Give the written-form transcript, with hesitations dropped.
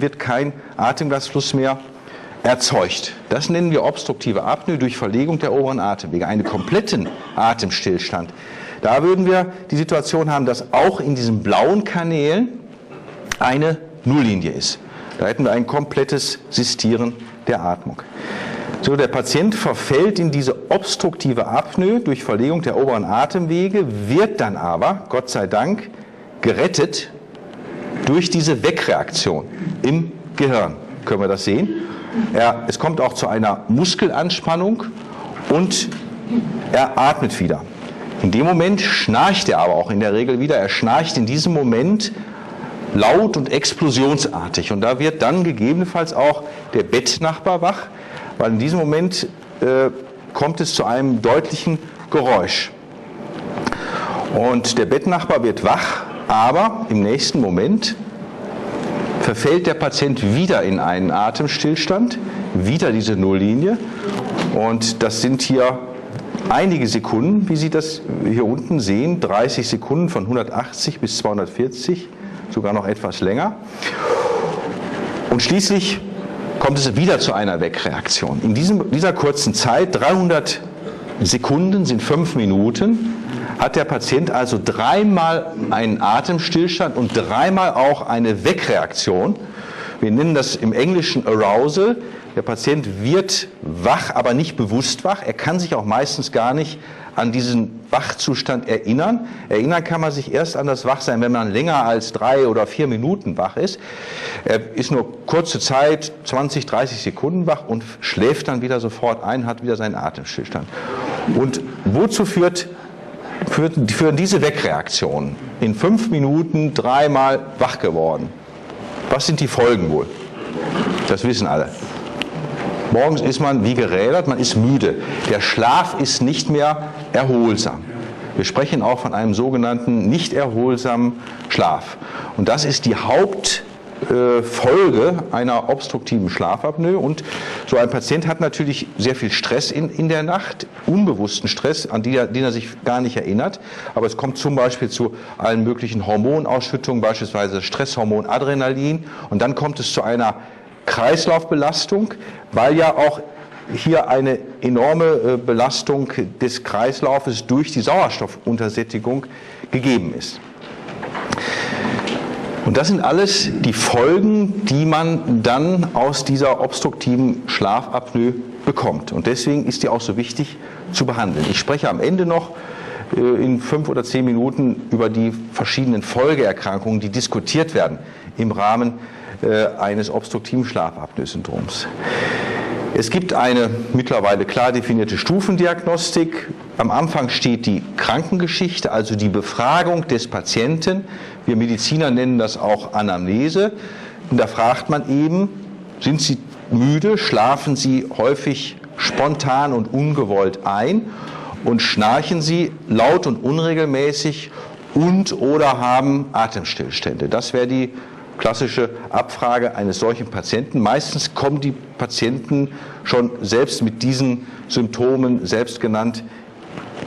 wird kein Atemgasfluss mehr erzeugt. Das nennen wir obstruktive Apnoe durch Verlegung der oberen Atemwege. Einen kompletten Atemstillstand. Da würden wir die Situation haben, dass auch in diesen blauen Kanälen eine Nulllinie ist. Da hätten wir ein komplettes Sistieren der Atmung. So, der Patient verfällt in diese obstruktive Apnoe durch Verlegung der oberen Atemwege, wird dann aber, Gott sei Dank, gerettet durch diese Wegreaktion im Gehirn. Können wir das sehen? Es kommt auch zu einer Muskelanspannung und er atmet wieder. In dem Moment schnarcht er aber auch in der Regel wieder. Er schnarcht in diesem Moment laut und explosionsartig. Und da wird dann gegebenenfalls auch der Bettnachbar wach, weil in diesem Moment kommt es zu einem deutlichen Geräusch. Und der Bettnachbar wird wach, aber im nächsten Moment verfällt der Patient wieder in einen Atemstillstand, wieder diese Nulllinie. Und das sind hier einige Sekunden, wie Sie das hier unten sehen, 30 Sekunden von 180 bis 240, sogar noch etwas länger. Und schließlich kommt es wieder zu einer Wegreaktion. In dieser kurzen Zeit, 300 Sekunden sind 5 Minuten, hat der Patient also dreimal einen Atemstillstand und dreimal auch eine Wegreaktion. Wir nennen das im Englischen Arousal. Der Patient wird wach, aber nicht bewusst wach. Er kann sich auch meistens gar nicht an diesen Wachzustand erinnern. Erinnern kann man sich erst an das Wachsein, wenn man länger als 3 oder 4 Minuten wach ist. Er ist nur kurze Zeit, 20, 30 Sekunden wach und schläft dann wieder sofort ein, hat wieder seinen Atemstillstand. Und wozu führen diese Wegreaktionen? In 5 Minuten dreimal wach geworden. Was sind die Folgen wohl? Das wissen alle. Morgens ist man wie gerädert, man ist müde. Der Schlaf ist nicht mehr erholsam. Wir sprechen auch von einem sogenannten nicht erholsamen Schlaf. Und das ist die Hauptfolge einer obstruktiven Schlafapnoe. Und so ein Patient hat natürlich sehr viel Stress in der Nacht, unbewussten Stress, an den er sich gar nicht erinnert. Aber es kommt zum Beispiel zu allen möglichen Hormonausschüttungen, beispielsweise das Stresshormon Adrenalin. Und dann kommt es zu einer Kreislaufbelastung, weil ja auch hier eine enorme Belastung des Kreislaufes durch die Sauerstoffuntersättigung gegeben ist. Und das sind alles die Folgen, die man dann aus dieser obstruktiven Schlafapnoe bekommt. Und deswegen ist die auch so wichtig zu behandeln. Ich spreche am Ende noch in 5 oder 10 Minuten über die verschiedenen Folgeerkrankungen, die diskutiert werden im Rahmen eines obstruktiven Schlafapnoe-Syndroms. Es gibt eine mittlerweile klar definierte Stufendiagnostik. Am Anfang steht die Krankengeschichte, also die Befragung des Patienten. Wir Mediziner nennen das auch Anamnese. Und da fragt man eben, sind Sie müde, schlafen Sie häufig spontan und ungewollt ein und schnarchen Sie laut und unregelmäßig und oder haben Atemstillstände. Das wäre die klassische Abfrage eines solchen Patienten. Meistens kommen die Patienten schon selbst mit diesen Symptomen, selbst genannt,